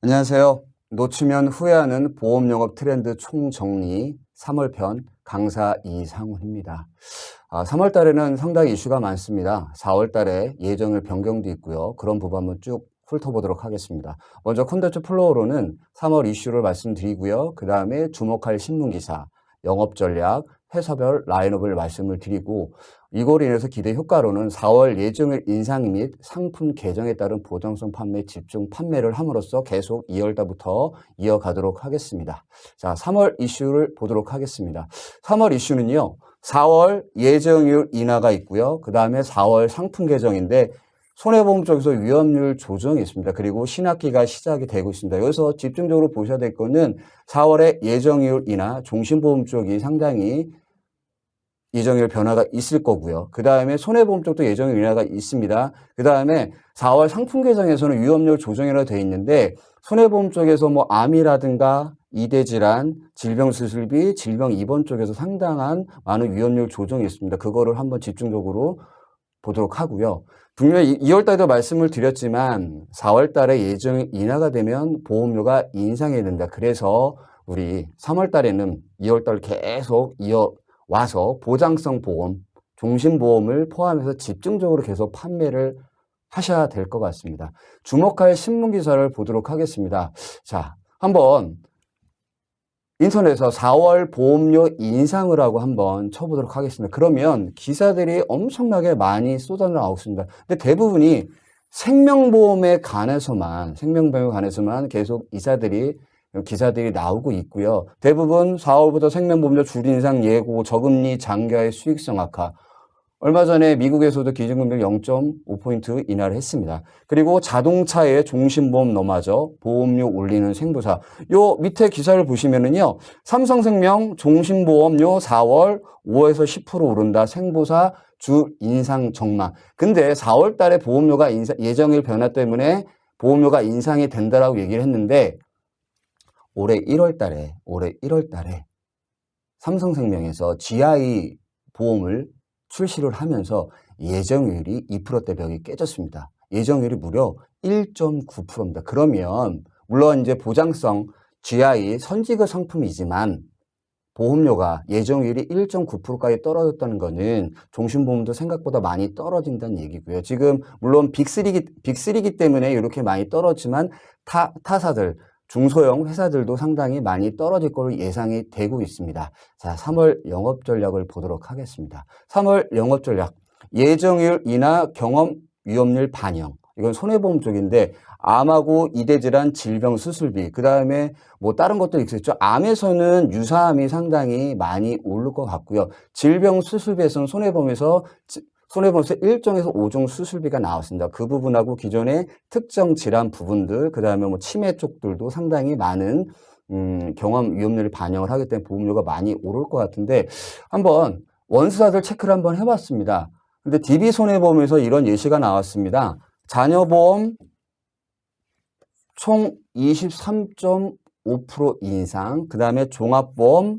안녕하세요. 놓치면 후회하는 보험영업 트렌드 총정리 3월 편 강사 이상훈입니다. 3월 달에는 상당히 이슈가 많습니다. 4월 달에 예정일 변경도 있고요. 그런 부분 한번 쭉 훑어보도록 하겠습니다. 먼저 콘텐츠 플로어로는 3월 이슈를 말씀드리고요. 그 다음에 주목할 신문기사, 영업전략, 회사별 라인업을 말씀을 드리고 이거로 인해서 기대 효과로는 4월 예정일 인상 및 상품 개정에 따른 보정성 판매 집중 판매를 함으로써 계속 2월달부터 이어가도록 하겠습니다. 자, 3월 이슈를 보도록 하겠습니다. 3월 이슈는요. 4월 예정일 인하가 있고요. 그 다음에 4월 상품 개정인데 손해보험 쪽에서 위험률 조정이 있습니다. 그리고 신학기가 시작이 되고 있습니다. 여기서 집중적으로 보셔야 될 거는 4월에 예정일 인하, 종신보험 쪽이 상당히 예정일 변화가 있을 거고요. 그 다음에 손해보험 쪽도 예정일 인하가 있습니다. 그 다음에 4월 상품 개정에서는 위험률 조정이라고 되어 있는데 손해보험 쪽에서 뭐 암이라든가 이대질환, 질병수술비, 질병 입원 쪽에서 상당한 많은 위험률 조정이 있습니다. 그거를 한번 집중적으로 보도록 하고요. 분명히 2월달에도 말씀을 드렸지만 4월달에 예정 인하가 되면 보험료가 인상해야 된다. 그래서 우리 3월달에는 2월달 계속 이어와서 보장성 보험, 종신보험을 포함해서 집중적으로 계속 판매를 하셔야 될 것 같습니다. 주목할 신문기사를 보도록 하겠습니다. 자, 한번 인터넷에서 4월 보험료 인상을 하고 한번 쳐보도록 하겠습니다. 그러면 기사들이 엄청나게 많이 쏟아져 나오습니다. 근데 대부분이 생명보험에 관해서만 계속 기사들이 나오고 있고요. 대부분 4월부터 생명보험료 줄 인상 예고, 저금리 장기화의 수익성 악화. 얼마 전에 미국에서도 기준금리 0.5포인트 인하를 했습니다. 그리고 자동차의 종신보험 너마저 보험료 올리는 생보사. 요 밑에 기사를 보시면은요. 삼성생명 종신보험료 4월 5에서 10% 오른다. 생보사 주 인상 전망. 근데 4월 달에 보험료가 예정일 변화 때문에 보험료가 인상이 된다라고 얘기를 했는데 올해 1월 달에 삼성생명에서 GI 보험을 출시를 하면서 예정률이 2%대 벽이 깨졌습니다. 예정률이 무려 1.9%입니다. 그러면 물론 이제 보장성 GI 선지급 상품이지만 보험료가 예정률이 1.9%까지 떨어졌다는 것은 종신보험도 생각보다 많이 떨어진다는 얘기고요. 지금 물론 빅3기 때문에 이렇게 많이 떨어지만 타사들 중소형 회사들도 상당히 많이 떨어질 걸로 예상이 되고 있습니다. 자, 3월 영업 전략을 보도록 하겠습니다. 3월 영업 전략. 예정일 인하 경험 위험률 반영. 이건 손해보험 쪽인데 암하고 이대질환 질병 수술비. 그다음에 뭐 다른 것도 있겠죠. 암에서는 유사암이 상당히 많이 오를 것 같고요. 질병 수술비에서는 손해보험에서 1종에서 5종 수술비가 나왔습니다. 그 부분하고 기존의 특정 질환 부분들, 그 다음에 뭐 치매 쪽들도 상당히 많은, 경험 위험률을 반영을 하기 때문에 보험료가 많이 오를 것 같은데, 한번 원수사들 체크를 한번 해봤습니다. 근데 DB손해보험에서 이런 예시가 나왔습니다. 자녀보험 총 23.5% 인상, 그 다음에 종합보험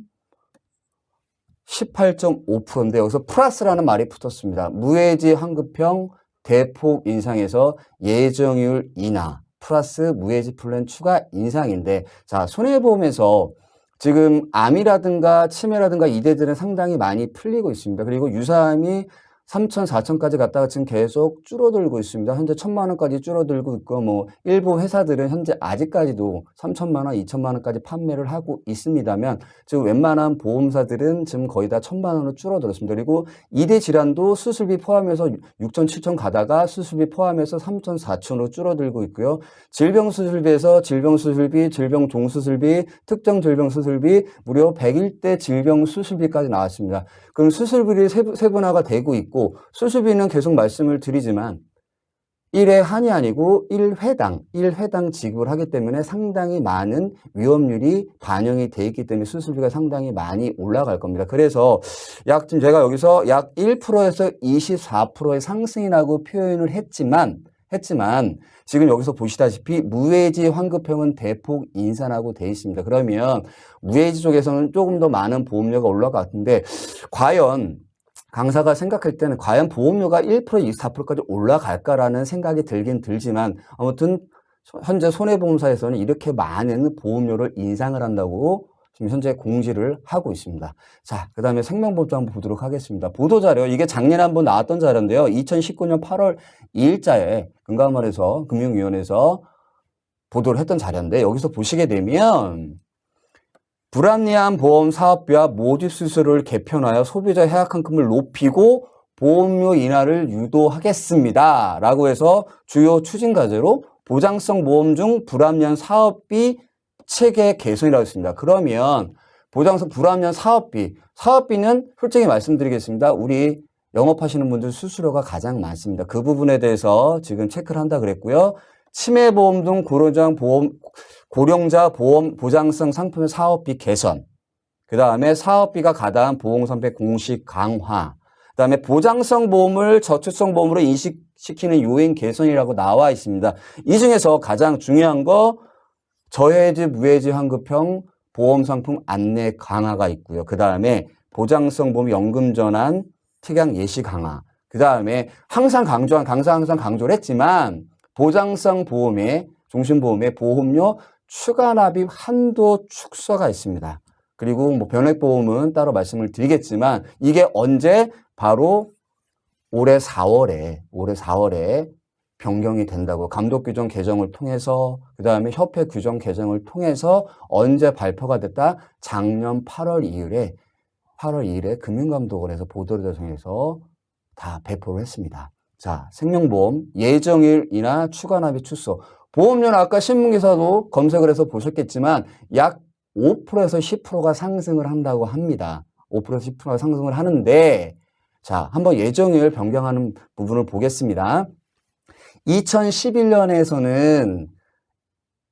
18.5%인데 여기서 플러스라는 말이 붙었습니다. 무해지 환급형 대폭 인상에서 예정률 인하 플러스 무해지 플랜 추가 인상인데 자 손해보험에서 지금 암이라든가 치매라든가 이대들은 상당히 많이 풀리고 있습니다. 그리고 유사암이 3천, 4천까지 갔다가 지금 계속 줄어들고 있습니다. 현재 1,000만 원까지 줄어들고 있고 뭐 일부 회사들은 현재 아직까지도 3천만 원, 2천만 원까지 판매를 하고 있습니다만 지금 웬만한 보험사들은 지금 거의 다 1,000만 원으로 줄어들었습니다. 그리고 이대 질환도 수술비 포함해서 6천, 7천 가다가 수술비 포함해서 3천, 4천으로 줄어들고 있고요. 질병 수술비에서 질병 수술비, 질병 종수술비, 특정 질병 수술비 무려 100일대 질병 수술비까지 나왔습니다. 그럼 수술비를 세분화가 되고 있고 수술비는 계속 말씀을 드리지만 1회 한이 아니고 1회당 지급을 하기 때문에 상당히 많은 위험률이 반영이 돼 있기 때문에 수술비가 상당히 많이 올라갈 겁니다. 그래서 지금 제가 여기서 약 1%에서 24%의 상승이라고 표현을 했지만 지금 여기서 보시다시피 무해지 환급형은 대폭 인상하고 돼 있습니다. 그러면 무해지 쪽에서는 조금 더 많은 보험료가 올라갈 것 같은데 과연 강사가 생각할 때는 과연 보험료가 1%, 24%까지 올라갈까라는 생각이 들긴 들지만 아무튼 현재 손해보험사에서는 이렇게 많은 보험료를 인상을 한다고 지금 현재 공지를 하고 있습니다. 자, 그 다음에 생명보험도 한번 보도록 하겠습니다. 보도자료, 이게 작년에 한번 나왔던 자료인데요. 2019년 8월 2일자에 금감원에서, 금융위원회에서 보도를 했던 자료인데, 여기서 보시게 되면 불합리한 보험 사업비와 모집 수수료를 개편하여 소비자 해약환급을 높이고 보험료 인하를 유도하겠습니다. 라고 해서 주요 추진 과제로 보장성 보험 중 불합리한 사업비 체계 개선이라고 했습니다. 그러면 보장성 불합리한 사업비는 솔직히 말씀드리겠습니다. 우리 영업하시는 분들 수수료가 가장 많습니다. 그 부분에 대해서 지금 체크를 한다 그랬고요. 치매보험 등 고령자 보험 보장성 상품의 사업비 개선, 그 다음에 사업비가 가다한 보험선배 공식 강화, 그 다음에 보장성 보험을 저축성 보험으로 인식시키는 요인 개선이라고 나와 있습니다. 이 중에서 가장 중요한 거 저해지 무해지 환급형 보험상품 안내 강화가 있고요. 그 다음에 보장성 보험 연금 전환 특약 예시 강화, 그 다음에 항상 강조를 했지만 보장성 보험의 종신보험의 보험료 추가 납입 한도 축소가 있습니다. 그리고 뭐 변액보험은 따로 말씀을 드리겠지만 이게 언제? 바로 올해 4월에 변경이 된다고 감독규정 개정을 통해서 그 다음에 협회 규정 개정을 통해서 언제 발표가 됐다? 작년 8월 2일에 금융감독원에서 보도를 통해서 다 배포를 했습니다. 자, 생명보험 예정일 인하 추가 납입 축소. 보험료는 아까 신문기사도 검색을 해서 보셨겠지만 약 5%에서 10%가 상승을 한다고 합니다. 5%에서 10%가 상승을 하는데 자, 한번 예정일 변경하는 부분을 보겠습니다. 2011년에서는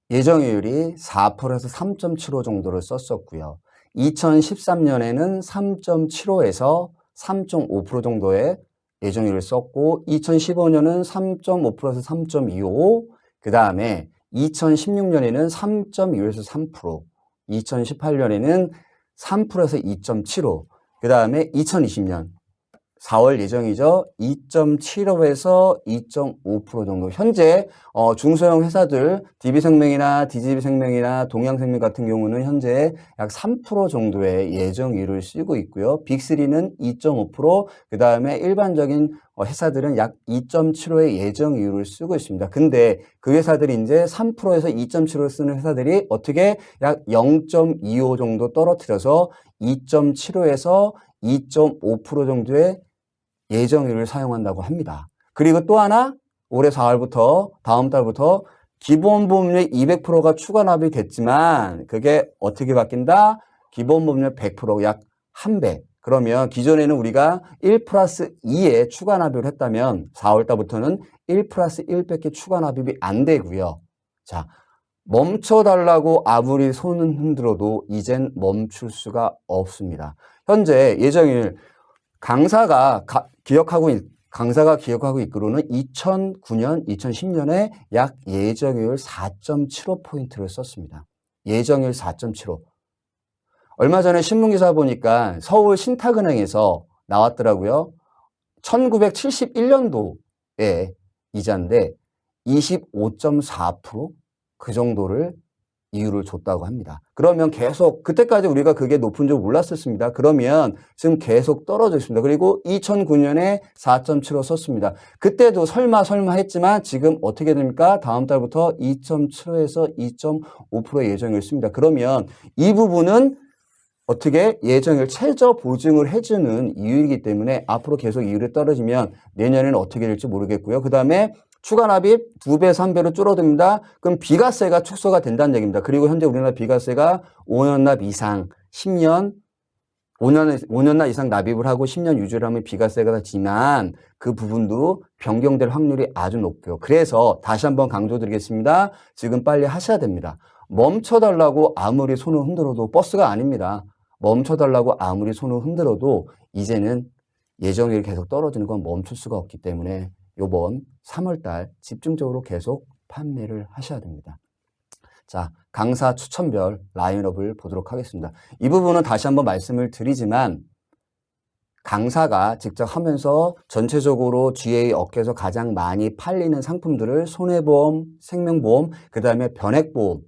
예정이율이 4%에서 3.75 정도를 썼었고요. 2013년에는 3.75에서 3.5% 정도의 예정이율을 썼고 2015년은 3.5%에서 3.25, 그 다음에 2016년에는 3.25에서 3%, 2018년에는 3%에서 2.75, 그 다음에 2020년 4월 예정이죠. 2.75에서 2.5% 정도. 현재 중소형 회사들 DB생명이나 DGB생명이나 동양생명 같은 경우는 현재 약 3% 정도의 예정이율을 쓰고 있고요. 빅3는 2.5%, 그 다음에 일반적인 회사들은 약 2.75의 예정이율을 쓰고 있습니다. 근데 그 회사들이 이제 3%에서 2.75를 쓰는 회사들이 어떻게 약 0.25 정도 떨어뜨려서 2.75에서 2.5% 정도의 예정이율을 사용한다고 합니다. 그리고 또 하나 올해 4월부터 다음 달부터 기본보험료 200%가 추가 납입이 됐지만 그게 어떻게 바뀐다? 기본보험료 100% 약 1배. 그러면 기존에는 우리가 1 플러스 2에 추가 납입을 했다면 4월 달부터는 1 플러스 1밖에 추가 납입이 안 되고요. 자, 멈춰달라고 아무리 손은 흔들어도 이젠 멈출 수가 없습니다. 현재 예정일 강사가 기억하고 이끌어오는 2009년, 2010년에 약 예정이율 4.75포인트를 썼습니다. 예정이율 4.75. 얼마 전에 신문기사 보니까 서울 신탁은행에서 나왔더라고요. 1971년도에 이자인데 25.4% 그 정도를 이유를 줬다고 합니다. 그러면 계속 그때까지 우리가 그게 높은 줄 몰랐었습니다. 그러면 지금 계속 떨어져 있습니다. 그리고 2009년에 4.75 썼습니다. 그때도 설마 했지만 지금 어떻게 됩니까? 다음 달부터 2.75에서 2.5% 예정을 씁니다. 그러면 이 부분은 어떻게 예정을 최저 보증을 해주는 이유이기 때문에 앞으로 계속 이율이 떨어지면 내년에는 어떻게 될지 모르겠고요. 그 다음에 추가 납입 2배, 3배로 줄어듭니다. 그럼 비과세가 축소가 된다는 얘기입니다. 그리고 현재 우리나라 비과세가 5년 납 이상, 5년 납 이상 납입을 하고 10년 유지를 하면 비과세가 지만 그 부분도 변경될 확률이 아주 높고요. 그래서 다시 한번 강조드리겠습니다. 지금 빨리 하셔야 됩니다. 멈춰달라고 아무리 손을 흔들어도 버스가 아닙니다. 멈춰달라고 아무리 손을 흔들어도 이제는 예정일이 계속 떨어지는 건 멈출 수가 없기 때문에 요번 3월달 집중적으로 계속 판매를 하셔야 됩니다. 자, 강사 추천별 라인업을 보도록 하겠습니다. 이 부분은 다시 한번 말씀을 드리지만 강사가 직접 하면서 전체적으로 GA 업계에서 가장 많이 팔리는 상품들을 손해보험, 생명보험, 그 다음에 변액보험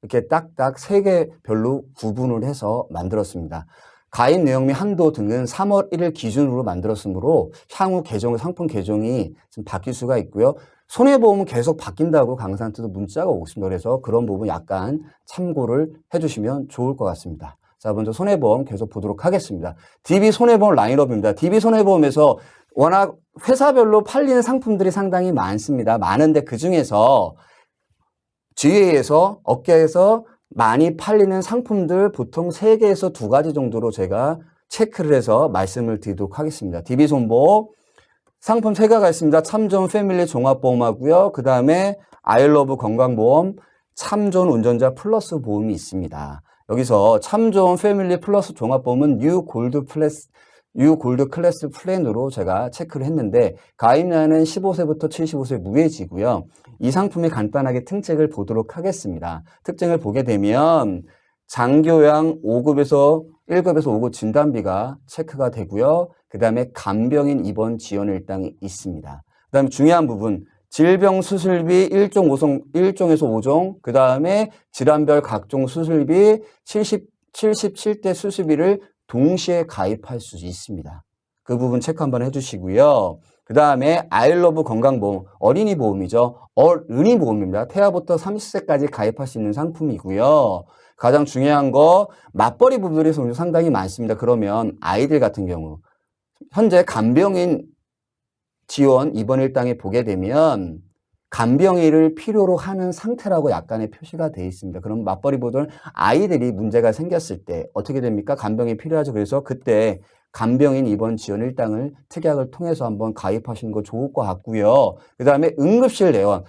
이렇게 딱딱 3개별로 구분을 해서 만들었습니다. 가입 내용 및 한도 등은 3월 1일 기준으로 만들었으므로 향후 상품 개정이 좀 바뀔 수가 있고요. 손해보험은 계속 바뀐다고 강사한테도 문자가 오고 있습니다. 그래서 그런 부분 약간 참고를 해주시면 좋을 것 같습니다. 자, 먼저 손해보험 계속 보도록 하겠습니다. DB 손해보험 라인업입니다. DB 손해보험에서 워낙 회사별로 팔리는 상품들이 상당히 많습니다. 많은데 그중에서 GA에서 업계에서 많이 팔리는 상품들 보통 3개에서 2가지 정도로 제가 체크를 해서 말씀을 드리도록 하겠습니다. DB 손보험 상품 3가지가 있습니다. 참좋은 패밀리 종합보험하고요. 그 다음에 아이러브 건강보험, 참좋은 운전자 플러스 보험이 있습니다. 여기서 참좋은 패밀리 플러스 종합보험은 뉴 골드 클래스 플랜으로 제가 체크를 했는데 가입자는 15세부터 75세 무해지고요. 이 상품의 간단하게 특징을 보도록 하겠습니다. 특징을 보게 되면 장교양 5급에서 1급에서 5급 진단비가 체크가 되고요. 그 다음에 간병인 입원 지원 일당이 있습니다. 그 다음에 중요한 부분 질병 수술비 1종에서 5종, 그 다음에 질환별 각종 수술비 77대 수술비를 동시에 가입할 수 있습니다. 그 부분 체크 한번 해주시고요. 그 다음에 아이러브 건강보험, 어린이 보험이죠. 어린이 보험입니다. 태아부터 30세까지 가입할 수 있는 상품이고요. 가장 중요한 거 맞벌이 부분들이 상당히 많습니다. 그러면 아이들 같은 경우 현재 간병인 지원 입원 일당에 보게 되면 간병인을 필요로 하는 상태라고 약간의 표시가 되어 있습니다. 그럼 맞벌이 보던 아이들이 문제가 생겼을 때 어떻게 됩니까? 간병인이 필요하죠. 그래서 그때 간병인 입원 지원 일당을 특약을 통해서 한번 가입하시는 거 좋을 것 같고요. 그 다음에 응급실 내원.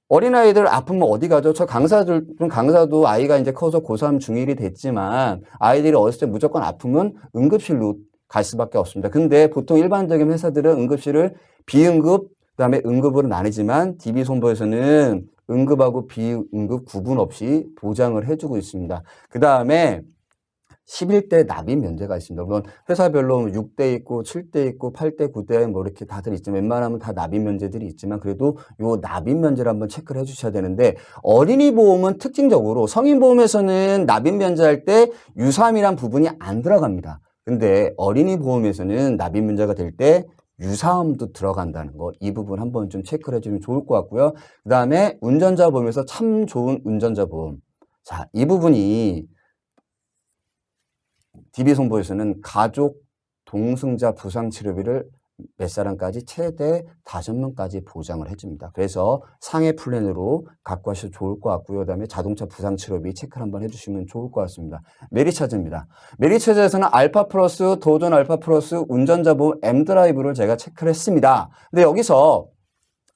어린아이들 아프면 어디 가죠? 강사도 아이가 이제 커서 고3 중1이 됐지만 아이들이 어렸을 때 무조건 아프면 응급실로 갈 수밖에 없습니다. 근데 보통 일반적인 회사들은 응급실을 비응급, 그다음에 응급으로 나뉘지만 DB손보에서는 응급하고 비응급 구분 없이 보장을 해주고 있습니다. 그 다음에 11대 납입 면제가 있습니다. 물론 회사별로 6대 있고 7대 있고 8대 9대 뭐 이렇게 다들 있지만 웬만하면 다 납입 면제들이 있지만 그래도 요 납입 면제를 한번 체크를 해주셔야 되는데 어린이 보험은 특징적으로 성인 보험에서는 납입 면제할 때 유사암이란 부분이 안 들어갑니다. 근데 어린이 보험에서는 납입 면제가 될 때 유사암도 들어간다는 거, 이 부분 한번 좀 체크를 해주면 좋을 것 같고요. 그 다음에 운전자 보험에서 참 좋은 운전자 보험. 자, 이 부분이 DB손보에서는 가족 동승자 부상치료비를 몇 사람까지 최대 5명까지 보장을 해줍니다. 그래서 상해 플랜으로 갖고 하셔도 좋을 것 같고요. 그 다음에 자동차 부상치료비 체크를 한번 해주시면 좋을 것 같습니다. 메리차즈입니다. 메리차즈에서는 알파 플러스, 도전 알파 플러스, 운전자 보험 M드라이브를 제가 체크를 했습니다. 근데 여기서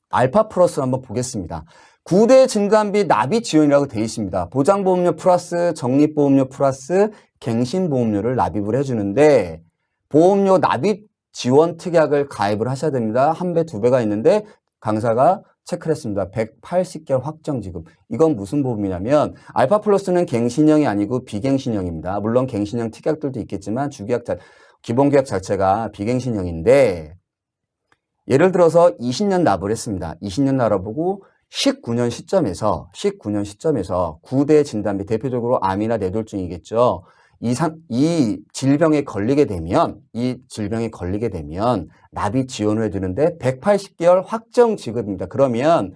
알파 플러스 한번 보겠습니다. 9대 진단비 납입 지원이라고 되어 있습니다. 보장보험료 플러스, 적립보험료 플러스, 갱신보험료를 납입을 해주는데 보험료 납입 지원 특약을 가입을 하셔야 됩니다. 1배, 2배가 있는데 강사가 체크를 했습니다. 180개월 확정 지급. 이건 무슨 보험이냐면 알파 플러스는 갱신형이 아니고 비갱신형입니다. 물론 갱신형 특약들도 있겠지만 기본계약 자체가 비갱신형인데 예를 들어서 20년 납을 했습니다. 20년 납을보고 19년 시점에서 9대 진단비 대표적으로 암이나 뇌졸중이겠죠. 이 질병에 걸리게 되면 납입 지원을 해주는데 180개월 확정 지급입니다. 그러면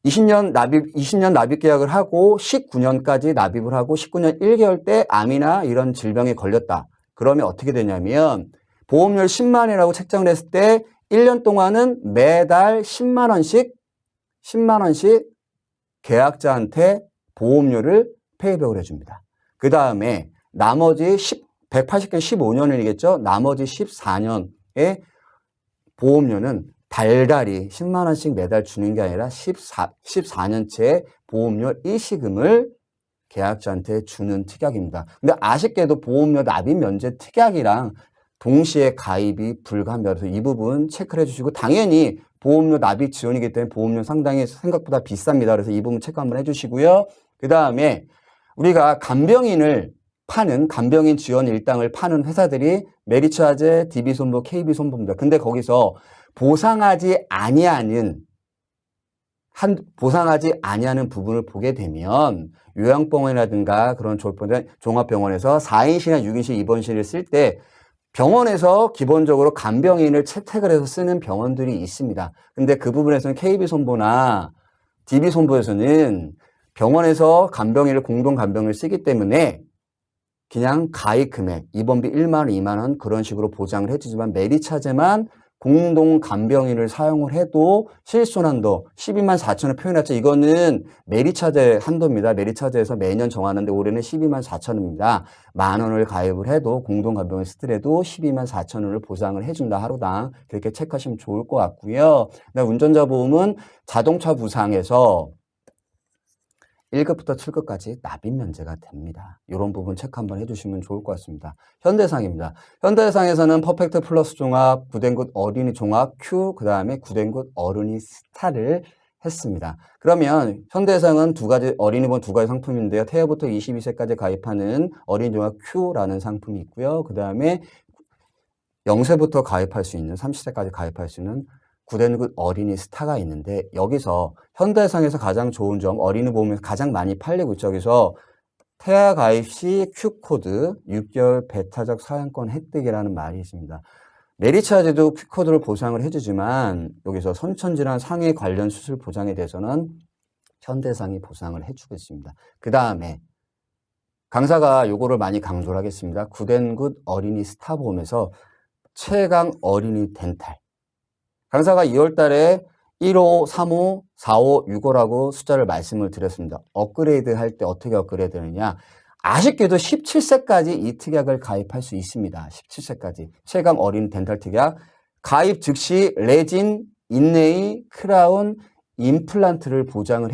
20년 납입 계약을 하고 19년까지 납입을 하고 19년 1개월 때 암이나 이런 질병에 걸렸다. 그러면 어떻게 되냐면 보험료를 10만 원이라고 책정을 했을 때 1년 동안은 매달 10만 원씩 계약자한테 보험료를 페이백을 해줍니다. 그 다음에 나머지 180개 15년이겠죠. 나머지 14년의 보험료는 달달이 10만 원씩 매달 주는 게 아니라 14년째 보험료 일시금을 계약자한테 주는 특약입니다. 근데 아쉽게도 보험료 납입 면제 특약이랑 동시에 가입이 불가합니다. 그래서 이 부분 체크를 해주시고 당연히 보험료 납입 지원이기 때문에 보험료 상당히 생각보다 비쌉니다. 그래서 이 부분 체크 한번 해주시고요. 그 다음에 우리가 간병인을 파는 간병인 지원 일당을 파는 회사들이 메리츠화재, DB손보, KB손보입니다. 근데 거기서 보상하지 아니하는 부분을 보게 되면 요양병원이라든가 그런 종합병원에서 4인실이나 6인실 입원실을 쓸 때 병원에서 기본적으로 간병인을 채택을 해서 쓰는 병원들이 있습니다. 근데 그 부분에서는 KB손보나 DB손보에서는 병원에서 간병인을 공동 간병인을 쓰기 때문에 그냥 가입 금액, 입원비 1만 원, 2만 원 그런 식으로 보장을 해주지만 메리츠화재만 공동 간병인을 사용을 해도 실손한도 12만 4천을 표현했죠. 이거는 메리츠화재 한도입니다. 메리츠화재에서 매년 정하는데 올해는 12만 4천입니다. 만 원을 가입을 해도 공동 간병인 쓰더라도 12만 4천 원을 보상을 해준다. 하루당. 그렇게 체크하시면 좋을 것 같고요. 운전자 보험은 자동차 부상에서 1급부터 7급까지 납입 면제가 됩니다. 이런 부분 체크 한번 해주시면 좋을 것 같습니다. 현대상입니다. 현대상에서는 퍼펙트 플러스 종합, 구den굿 어린이 종합 Q, 그 다음에 구den굿 어른이 스타를 했습니다. 그러면 현대상은 어린이 보험 두 가지 상품인데요. 태아부터 22세까지 가입하는 어린이 종합 Q라는 상품이 있고요. 그 다음에 0세부터 가입할 수 있는 30세까지 가입할 수 있는 구den굿 어린이 스타가 있는데 여기서 현대상에서 가장 좋은 점 어린이 보험에서 가장 많이 팔리고 있죠. 여기서 태아 가입 시 Q코드 6개월 배타적 사양권 획득이라는 말이 있습니다. 메리츠화재도 Q코드를 보상을 해주지만 여기서 선천질환 상해 관련 수술 보장에 대해서는 현대상이 보상을 해주고 있습니다. 그 다음에 강사가 요거를 많이 강조를 하겠습니다. 구den굿 어린이 스타 보험에서 최강 어린이 덴탈 강사가 2월 달에 1호, 3호, 4호, 6호라고 숫자를 말씀을 드렸습니다. 업그레이드 할 때 어떻게 업그레이드 되느냐. 아쉽게도 17세까지 이 특약을 가입할 수 있습니다. 17세까지. 최강 어린 덴탈 특약. 가입 즉시 레진, 인네이, 크라운, 임플란트를 보장을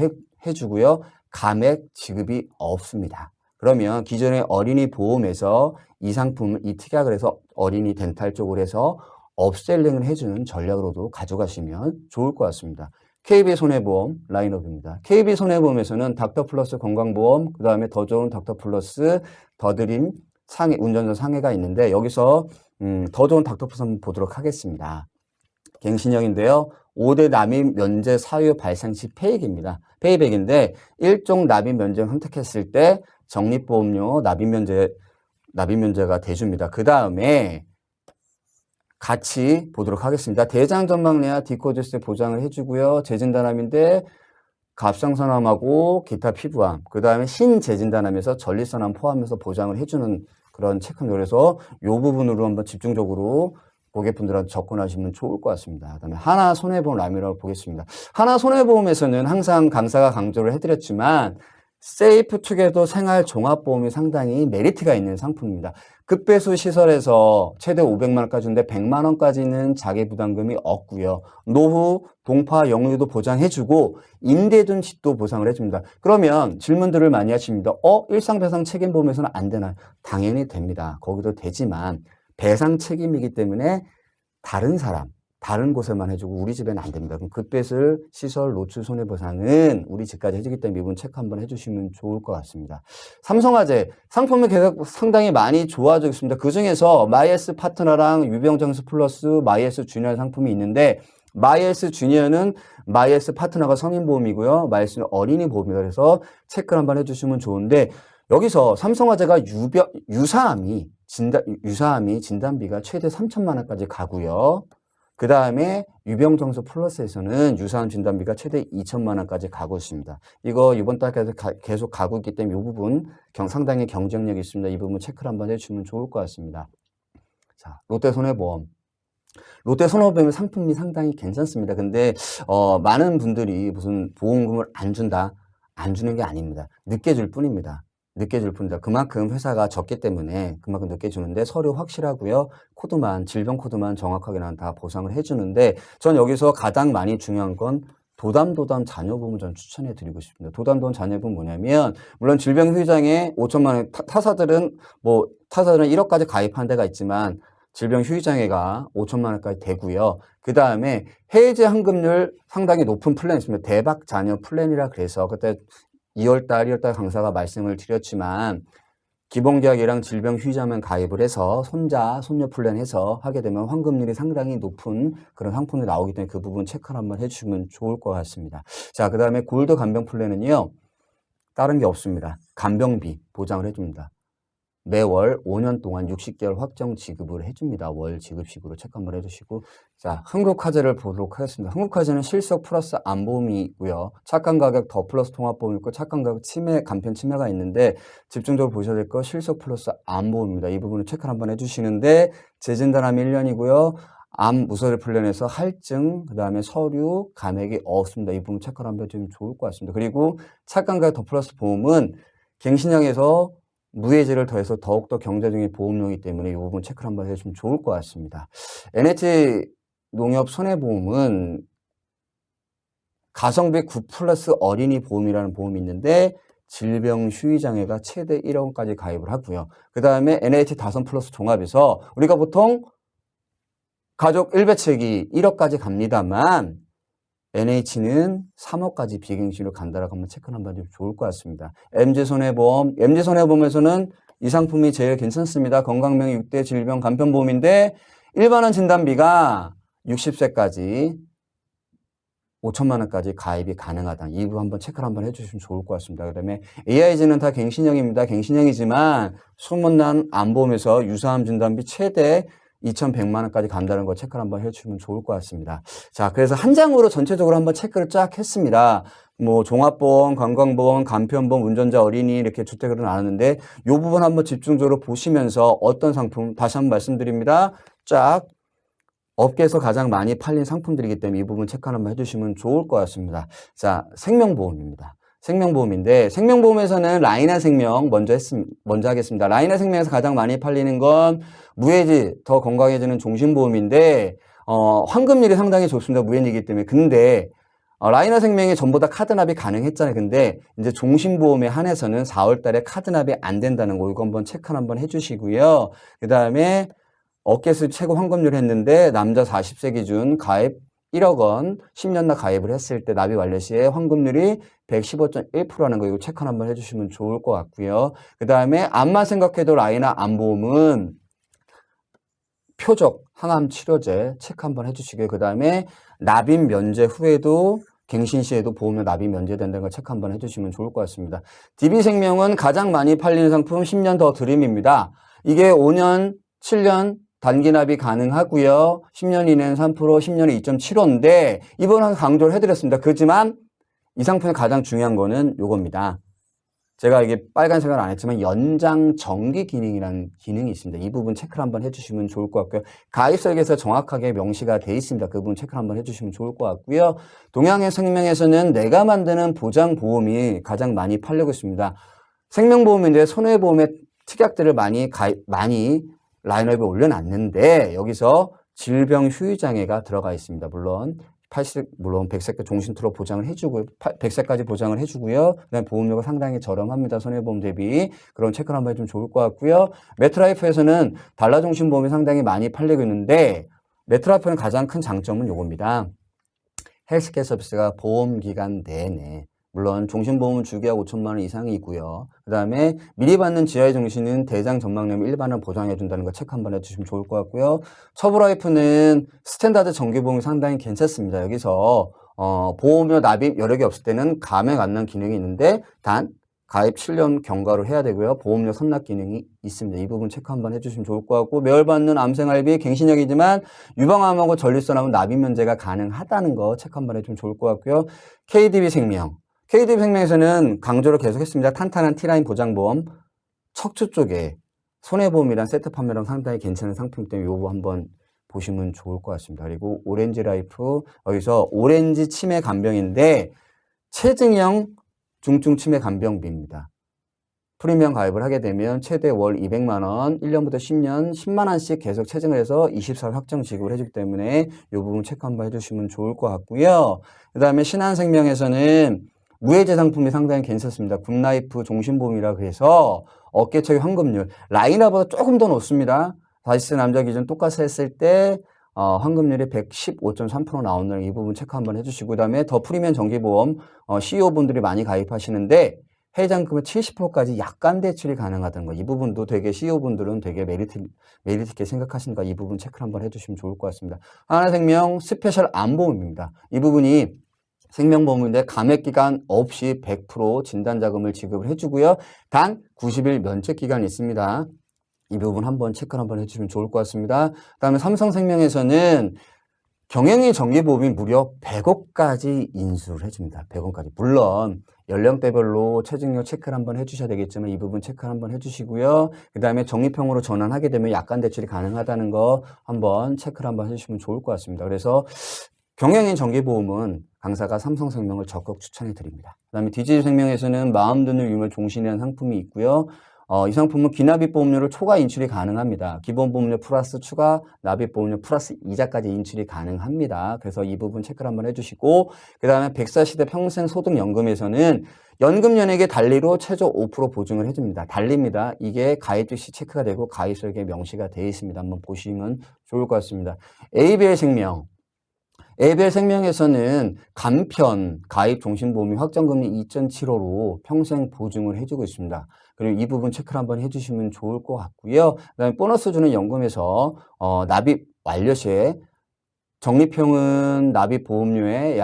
해주고요. 감액 지급이 없습니다. 그러면 기존의 어린이 보험에서 이 상품을 이 특약을 해서 어린이 덴탈 쪽으로 해서 업셀링을 해주는 전략으로도 가져가시면 좋을 것 같습니다. KB손해보험 라인업입니다. KB손해보험에서는 닥터플러스 건강보험, 그 다음에 더 좋은 닥터플러스, 더드림, 상해, 운전자 상해가 있는데 여기서 더 좋은 닥터플러스 한번 보도록 하겠습니다. 갱신형인데요. 5대 납입 면제 사유 발생 시 페이백입니다. 페이백인데 1종 납입 면제를 선택했을 때 적립보험료 납입 면제가 돼줍니다. 그 다음에 같이 보도록 하겠습니다. 대장전망내와 디코드스 보장을 해주고요. 재진단암인데 갑상선암하고 기타 피부암, 그 다음에 신재진단암에서 전립선암 포함해서 보장을 해주는 그런 체크입니다. 그래서 이 부분으로 한번 집중적으로 고객분들한테 접근하시면 좋을 것 같습니다. 그 다음에 하나손해보험 라인이라고 보겠습니다. 하나손해보험에서는 항상 강사가 강조를 해드렸지만 세이프 투게더 생활종합보험이 상당히 메리트가 있는 상품입니다. 급배수 시설에서 최대 500만 원까지 주는데 100만 원까지는 자기부담금이 없고요. 노후, 동파, 영유도 보장해주고 임대둔 집도 보상을 해줍니다. 그러면 질문들을 많이 하십니다. 일상배상 책임보험에서는 안 되나요? 당연히 됩니다. 거기도 되지만 배상 책임이기 때문에 다른 곳에만 해주고 우리 집에는 안 됩니다. 그럼 급배슬, 시설, 노출, 손해보상은 우리 집까지 해주기 때문에 이분 체크 한번 해주시면 좋을 것 같습니다. 삼성화재 상품이 계속 상당히 많이 좋아지고 있습니다. 그 중에서 마이에스 파트너랑 유병정수 플러스 마이에스 주니어 상품이 있는데 마이에스 주니어는 마이에스 파트너가 성인보험이고요. 마이에스는 어린이 보험이다. 그래서 체크를 한번 해주시면 좋은데 여기서 삼성화재가 유사암이 진단비가 최대 3천만 원까지 가고요. 그 다음에 유병정수 플러스에서는 유사암 진단비가 최대 2천만 원까지 가고 있습니다. 이거 이번 달까지 계속 가고 있기 때문에 이 부분 상당히 경쟁력이 있습니다. 이 부분 체크를 한번 해주시면 좋을 것 같습니다. 자, 롯데손해보험. 롯데손해보험 상품이 상당히 괜찮습니다. 근데 많은 분들이 무슨 보험금을 안 주는 게 아닙니다. 늦게 줄 뿐입니다. 그만큼 회사가 적기 때문에 그만큼 늦게 주는데 서류 확실하고요. 질병 코드만 정확하게 다 보상을 해주는데 전 여기서 가장 많이 중요한 건 도담 자녀보험을 전 추천해 드리고 싶습니다. 도담 자녀보험 뭐냐면 물론 질병 후유장애 5천만 원 타사들은 1억까지 가입한 데가 있지만 질병 후유장애가 5천만 원까지 되고요. 그 다음에 해외제 환급률 상당히 높은 플랜이 있습니다. 대박 자녀 플랜이라 그래서 그때 2월달 강사가 말씀을 드렸지만 기본계약이랑 질병휴의자만 가입을 해서 손자, 손녀 플랜해서 하게 되면 환급률이 상당히 높은 그런 상품이 나오기 때문에 그 부분 체크를 한번 해주시면 좋을 것 같습니다. 자, 그 다음에 골드 간병 플랜은요. 다른 게 없습니다. 간병비 보장을 해줍니다. 매월 5년 동안 60개월 확정 지급을 해줍니다. 월 지급식으로 체크 한번 해주시고. 자, 흥국화재를 보도록 하겠습니다. 흥국화재는 실속 플러스 안보험이 있고요. 착한 가격 더 플러스 통합보험이 있고 착한 가격 치매, 간편 치매가 있는데 집중적으로 보셔야 될 거 실속 플러스 안보험입니다. 이 부분을 체크를 한번 해주시는데 재진단하면 1년이고요. 암 무서를 플랜에서 할증, 그 다음에 서류, 감액이 없습니다. 이 부분 체크를 한번 해주면 좋을 것 같습니다. 그리고 착한 가격 더 플러스 보험은 갱신형에서 무해지를 더해서 더욱더 경제적인 보험료이기 때문에 이 부분 체크를 한번 해주시면 좋을 것 같습니다. NH 농협 손해보험은 가성비 9 플러스 어린이 보험이라는 보험이 있는데 질병 휴의장애가 최대 1억 원까지 가입을 하고요. 그 다음에 NH 다선 플러스 종합에서 우리가 보통 가족 1배책이 1억까지 갑니다만 NH는 3억까지 비갱신으로 간다라고 한번 체크를 한번 해주면 좋을 것 같습니다. MG손해보험, MG손해보험에서는 이 상품이 제일 괜찮습니다. 건강명의 6대 질병 간편보험인데 일반원 진단비가 60세까지 5천만 원까지 가입이 가능하다. 이 부분 한번 체크를 한번 해주시면 좋을 것 같습니다. 그 다음에 AIG는 다 갱신형입니다. 갱신형이지만 소문난 암보험에서 유사암 진단비 최대 2,100만 원까지 간다는 거 체크를 한번 해주시면 좋을 것 같습니다. 자, 그래서 한 장으로 전체적으로 한번 체크를 쫙 했습니다. 뭐 종합보험, 관광보험, 간편보험, 운전자, 어린이 이렇게 주택으로 나눴는데 이 부분 한번 집중적으로 보시면서 어떤 상품 다시 한번 말씀드립니다. 쫙 업계에서 가장 많이 팔린 상품들이기 때문에 이 부분 체크 한번 해주시면 좋을 것 같습니다. 자, 생명보험입니다. 생명보험인데 생명보험에서는 라이나 생명 먼저 하겠습니다. 라이나 생명에서 가장 많이 팔리는 건 무해지 더 건강해지는 종신보험인데 환급률이 상당히 좋습니다. 무해지이기 때문에. 근데 라이나 생명이 전부 다 카드납이 가능했잖아요. 근데 이제 종신보험에 한해서는 4월 달에 카드납이 안 된다는 거 이거 한번 체크 한번 해주시고요. 그 다음에 업계수 최고 환급률 했는데 남자 40세 기준 가입 1억 원 10년나 가입을 했을 때 납입 완료 시에 환급률이 115.1%라는 거 이거 체크 한번 해주시면 좋을 것 같고요. 그 다음에 암만 생각해도 라이나 암보험은 표적 항암 치료제 체크 한번 해주시고요. 그 다음에 납입 면제 후에도 갱신 시에도 보험료 납입 면제된다는 걸 체크 한번 해주시면 좋을 것 같습니다. DB생명은 가장 많이 팔리는 상품 10년 더 드림입니다. 이게 5년, 7년 단기 납입 가능하고요. 10년 이내는 3%, 10년에 2.75인데 이번에 강조를 해드렸습니다. 그렇지만 이 상품의 가장 중요한 거는 요겁니다. 제가 이게 빨간색은 안 했지만 연장 정기 기능이라는 기능이 있습니다. 이 부분 체크를 한번 해주시면 좋을 것 같고요. 가입 설계에서 정확하게 명시가 돼 있습니다. 그 부분 체크를 한번 해주시면 좋을 것 같고요. 동양의 생명에서는 내가 만드는 보장보험이 가장 많이 팔리고 있습니다. 생명보험인데 손해보험의 특약들을 많이 라인업에 올려놨는데 여기서 질병 휴의장애가 들어가 있습니다. 물론 100세까지 종신트로 보장을 해주고 100세까지 보장을 해주고요. 그다음에 보험료가 상당히 저렴합니다. 손해보험 대비. 그런 체크를 한번 해주면 좋을 것 같고요. 메트라이프에서는 달라종신보험이 상당히 많이 팔리고 있는데 메트라이프는 가장 큰 장점은 요겁니다. 헬스케어 서비스가 보험기간 내내 물론 종신보험은 주기약 5천만 원 이상이고요. 그 다음에 미리 받는 지하의 종신은 대장 전망염 일반을 보장해준다는 거 체크 한번 해주시면 좋을 것 같고요. 처브라이프는 스탠다드 정기보험이 상당히 괜찮습니다. 여기서 보험료 납입 여력이 없을 때는 감액 안난 기능이 있는데 단 가입 7년 경과로 해야 되고요. 보험료 선납 기능이 있습니다. 이 부분 체크 한번 해주시면 좋을 것 같고 매월 받는 암생활비 갱신형이지만 유방암하고 전립선암은 납입 면제가 가능하다는 거 체크 한번 해주면 좋을 것 같고요. KDB생명. KDB생명에서는 강조를 계속했습니다. 탄탄한 T라인 보장보험 척추 쪽에 손해보험이랑 세트 판매랑 상당히 괜찮은 상품 때문에 요거 한번 보시면 좋을 것 같습니다. 그리고 오렌지라이프 여기서 오렌지 치매 간병인데 체증형 중증 치매 간병비입니다. 프리미엄 가입을 하게 되면 최대 월 200만 원, 1년부터 10년 10만 원씩 계속 체증을 해서 24일 확정 지급을 해주기 때문에 이 부분 체크 한번 해주시면 좋을 것 같고요. 그 다음에 신한생명에서는 무해지 상품이 상당히 괜찮습니다. 굿라이프 종신보험이라 그래서 어깨-초기 환급률 라이나보다 조금 더 높습니다. 40세 남자 기준 똑같이 했을 때 환급률이 115.3% 나오는 이 부분 체크 한번 해주시고 그 다음에 더 프리미엄 정기보험 CEO분들이 많이 가입하시는데 해장금의 70%까지 약간 대출이 가능하다는 거. 이 부분도 되게 CEO분들은 되게 메리트 있게 생각하시니까 이 부분 체크를 한번 해주시면 좋을 것 같습니다. 하나생명 스페셜 안보험입니다. 이 부분이 생명보험인데 감액기간 없이 100% 진단자금을 지급을 해주고요. 단 90일 면책기간이 있습니다. 이 부분 한번 체크를 한번 해주시면 좋을 것 같습니다. 그 다음에 삼성생명에서는 경영의 정기보험이 무려 100억까지 인수를 해줍니다. 100억까지. 물론 연령대별로 체증력 체크를 한번 해주셔야 되겠지만 이 부분 체크를 한번 해주시고요. 그 다음에 적립형으로 전환하게 되면 약간 대출이 가능하다는 거 한번 체크를 한번 해주시면 좋을 것 같습니다. 그래서 경영인 정기보험은 강사가 삼성생명을 적극 추천해 드립니다. 그 다음에 DJ생명에서는 마음 드는 유물 종신이라는 상품이 있고요. 이 상품은 기납입보험료를 초과 인출이 가능합니다. 기본보험료 플러스 추가 납입보험료 플러스 이자까지 인출이 가능합니다. 그래서 이 부분 체크를 한번 해주시고 그 다음에 104시대 평생소득연금에서는 연금연액의 달리로 최저 5% 보증을 해줍니다. 달리입니다. 이게 가입 즉시 체크가 되고 가입설계에 명시가 되어 있습니다. 한번 보시면 좋을 것 같습니다. ABL생명에서는 간편 가입 종신보험이 확정금리 2.75로 평생 보증을 해주고 있습니다. 그리고 이 부분 체크를 한번 해주시면 좋을 것 같고요. 그 다음에 보너스 주는 연금에서 납입 완료 시에 적립형은 납입보험료의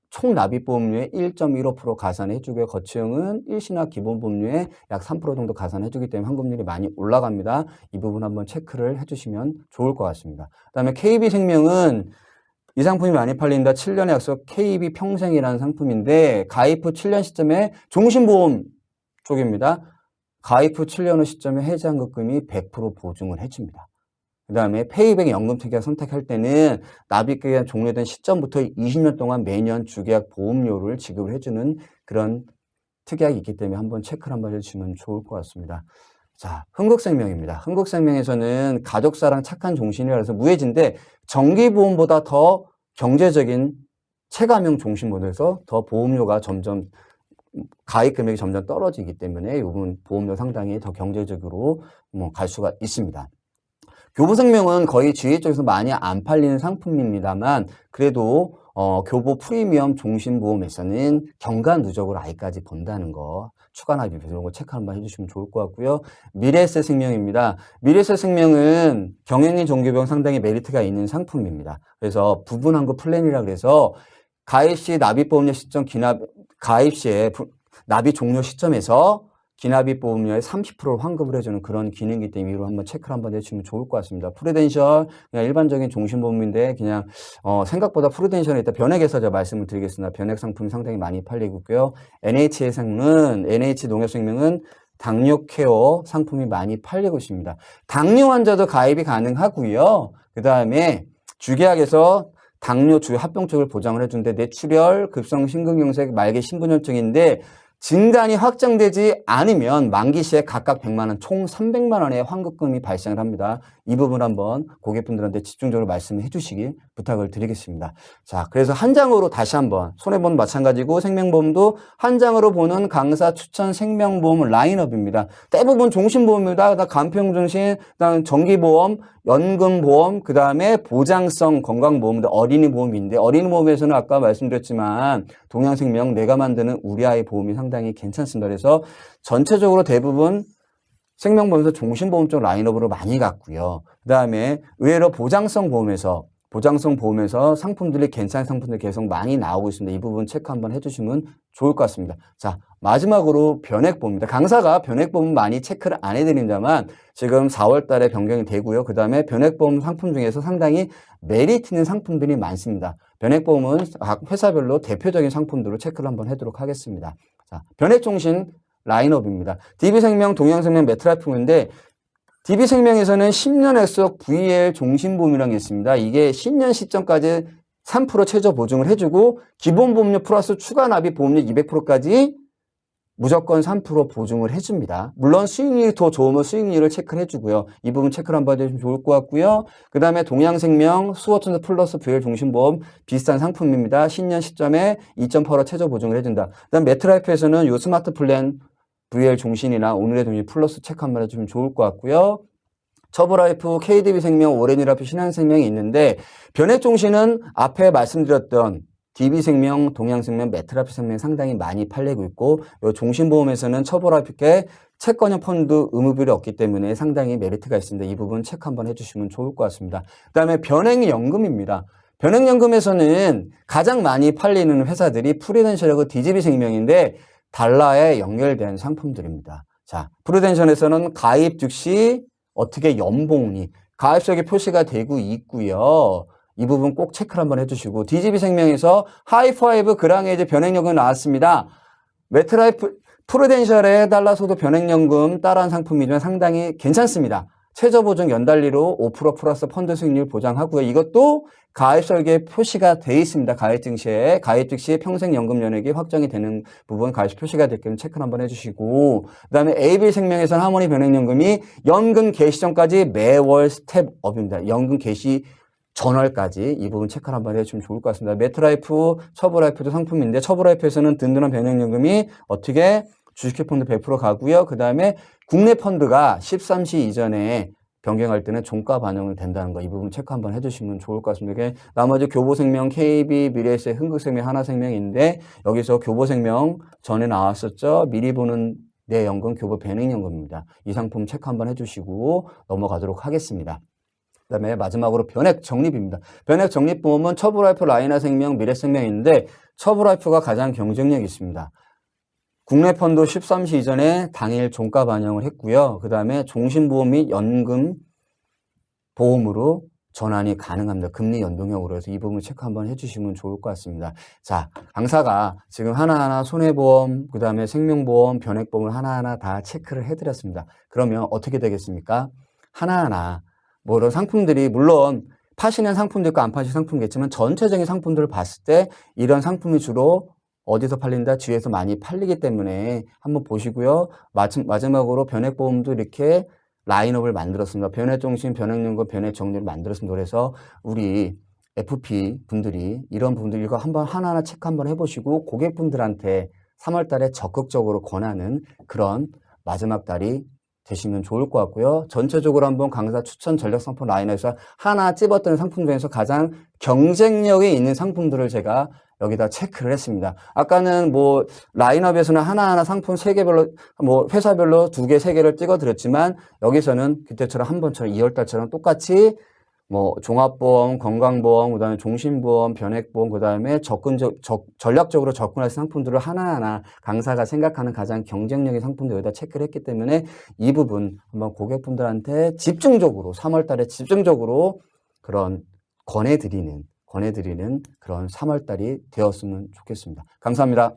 총 납입보험료의 1.15% 가산해주고요. 거치형은 일시납 기본보험료의 약 3% 정도 가산해주기 때문에 환급률이 많이 올라갑니다. 이 부분 한번 체크를 해주시면 좋을 것 같습니다. 그 다음에 KB생명은 이 상품이 많이 팔린다. 7년의 약속 KB 평생이라는 상품인데 가입 후 7년 시점에 종신보험 쪽입니다. 가입 후 7년 후 시점에 해지환급금이 100% 보증을 해줍니다. 그 다음에 페이백 연금특약 선택할 때는 납입기간 종료된 시점부터 20년 동안 매년 주계약 보험료를 지급을 해주는 그런 특약이 있기 때문에 한번 체크를 한번 해주시면 좋을 것 같습니다. 자, 흥국생명입니다. 흥국생명에서는 가족사랑 착한 종신이라 해서 무해지인데 정기보험보다 더 경제적인 체감형 종신보험에서 더 보험료가 점점 가입 금액이 점점 떨어지기 때문에 이 부분 보험료 상당히 더 경제적으로 갈 수가 있습니다. 교보생명은 거의 GA 쪽에서 많이 안 팔리는 상품입니다만 그래도 교보 프리미엄 종신보험에서는 경과 누적으로 아이까지 본다는 거 추가 납입 이런 거 체크 한번 해주시면 좋을 것 같고요. 미래에셋생명입니다. 미래에셋생명은 경영인 종교병 상당히 메리트가 있는 상품입니다. 그래서 부분환급 플랜이라 그래서 가입 시 납입보험료 시점 가입 시에 납입 종료 시점에서 기납입보험료의 30%를 환급을 해주는 그런 기능이기 때문에 이로 한번 체크를 한번 해주시면 좋을 것 같습니다. 프루덴셜 그냥 일반적인 종신보험인데 그냥 생각보다 프루덴셜에 있다 변액에서 제가 말씀을 드리겠습니다. 변액 상품이 상당히 많이 팔리고 있고요. NH농협생명은 당뇨 케어 상품이 많이 팔리고 있습니다. 당뇨 환자도 가입이 가능하고요. 그 다음에 주계약에서 당뇨 주 합병 쪽을 보장을 해주는데 뇌출혈, 급성 심근경색, 말기 신분혈증인데 진단이 확정되지 않으면 만기 시에 각각 100만 원, 총 300만 원의 환급금이 발생을 합니다. 이 부분 한번 고객분들한테 집중적으로 말씀해 주시길 부탁을 드리겠습니다. 자, 그래서 한 장으로 다시 한번 손해보험 마찬가지고 생명보험도 한 장으로 보는 강사 추천 생명보험 라인업입니다. 대부분 종신보험입니다. 간편종신, 그다음 정기보험, 연금보험, 그 다음에 보장성 건강보험도 어린이보험인데 어린이보험에서는 아까 말씀드렸지만 동양생명 내가 만드는 우리 아이 보험이 상당히 괜찮습니다. 그래서 전체적으로 대부분 생명보험에서 종신보험 쪽 라인업으로 많이 갔고요. 그 다음에 의외로 보장성 보험에서 상품들이 괜찮은 상품들이 계속 많이 나오고 있습니다. 이 부분 체크 한번 해주시면 좋을 것 같습니다. 자, 마지막으로 변액보험입니다. 강사가 변액보험 많이 체크를 안 해드린다만 지금 4월 달에 변경이 되고요. 그 다음에 변액보험 상품 중에서 상당히 메리트 있는 상품들이 많습니다. 변액보험은 각 회사별로 대표적인 상품들로 체크를 한번 하도록 하겠습니다. 자, 변액종신 라인업입니다. DB생명, 동양생명, 메트라이프인데 DB생명에서는 10년 약속 VL 종신보험이라는 게 있습니다. 이게 10년 시점까지 3% 최저 보증을 해주고 기본보험료 플러스 추가 납입 보험료 200%까지 무조건 3% 보증을 해줍니다. 물론 수익률이 더 좋으면 수익률을 체크를 해주고요. 이 부분 체크를 한번 해주시면 좋을 것 같고요. 그 다음에 동양생명, 수호천사 플러스 VL 종신보험 비슷한 상품입니다. 10년 시점에 2.85 최저 보증을 해준다. 그 다음 메트라이프에서는 요 스마트 플랜 VL 종신이나 오늘의 동일 플러스 체크 한번 해주면 좋을 것 같고요. 처브라이프, KDB생명, 오렌지라이프, 신한생명이 있는데 변액종신은 앞에 말씀드렸던 DB생명, 동양생명, 메트라이프생명 상당히 많이 팔리고 있고 요 종신보험에서는 처벌하게 채권형 펀드 의무비율이 없기 때문에 상당히 메리트가 있습니다. 이 부분 체크 한번 해주시면 좋을 것 같습니다. 그다음에 변액연금입니다. 변액연금에서는 가장 많이 팔리는 회사들이 프루덴셜하고 DGB생명인데 달러에 연결된 상품들입니다. 자, 프루덴셜에서는 가입 즉시 어떻게 연봉이 가입석에 표시가 되고 있고요. 이 부분 꼭 체크를 한번 해주시고 DGB생명에서 하이파이브 그랑에이지 변액연금 나왔습니다. 메트라이프 프루덴셜에 달라서도 변액연금 따라한 상품이지만 상당히 괜찮습니다. 최저보증 연달리로 5% 플러스 펀드 수익률 보장하고요. 이것도 가입 설계에 표시가 되어 있습니다. 가입 즉시에 평생연금 연액이 확정이 되는 부분 가입 표시가 됐기를 체크를 한번 해주시고 그다음에 AB생명에서는 하모니 변액연금이 연금 개시 전까지 매월 스텝업입니다. 연금 개시 전월까지 이 부분 체크를 한번 해주시면 좋을 것 같습니다. 메트라이프, 처브라이프도 상품인데 처브라이프에서는 든든한 변액연금이 어떻게 주식회 펀드 100% 가고요. 그 다음에 국내 펀드가 13시 이전에 변경할 때는 종가 반영을 된다는 거 이 부분 체크 한번 해주시면 좋을 것 같습니다. 나머지 교보생명, KB, 미래에셋, 흥국생명, 하나생명인데 여기서 교보생명 전에 나왔었죠. 미리 보는 내 연금 교보 변액연금입니다. 이 상품 체크 한번 해주시고 넘어가도록 하겠습니다. 그 다음에 마지막으로 변액적립입니다. 변액적립보험은 처브라이프, 라이나생명, 미래생명인데 처브라이프가 가장 경쟁력이 있습니다. 국내 펀드 13시 이전에 당일 종가 반영을 했고요. 그 다음에 종신보험 및 연금 보험으로 전환이 가능합니다. 금리 연동형으로 해서 이 부분 체크 한번 해주시면 좋을 것 같습니다. 자, 강사가 지금 하나하나 손해보험, 그 다음에 생명보험, 변액보험을 하나하나 다 체크를 해드렸습니다. 그러면 어떻게 되겠습니까? 하나하나 뭐 이런 상품들이 물론 파시는 상품도 있고 안 파시는 상품이겠지만 전체적인 상품들을 봤을 때 이런 상품이 주로 어디서 팔린다? 주위에서 많이 팔리기 때문에 한번 보시고요. 마지막으로 변액보험도 이렇게 라인업을 만들었습니다. 변액정신, 변액연금, 변액정리를 만들었습니다. 그래서 우리 FP 분들이 이런 분들 이거 한번 하나하나 체크 한번 해보시고 고객분들한테 3월 달에 적극적으로 권하는 그런 마지막 달이 되시면 좋을 것 같고요. 전체적으로 한번 강사 추천 전략 상품 라인에서 하나 찝었던 상품 중에서 가장 경쟁력이 있는 상품들을 제가 여기다 체크를 했습니다. 아까는 뭐 라인업에서는 하나하나 상품 3개별로 뭐 회사별로 2개, 3개를 찍어 드렸지만 여기서는 그때처럼 한 번처럼 2월달처럼 똑같이 뭐 종합보험, 건강보험, 그다음에 종신보험, 변액보험, 그다음에 전략적으로 접근할 상품들을 하나하나 강사가 생각하는 가장 경쟁력의 상품들 여기다 체크를 했기 때문에 이 부분 한번 고객분들한테 집중적으로 3월 달에 집중적으로 그런 권해드리는 그런 3월 달이 되었으면 좋겠습니다. 감사합니다.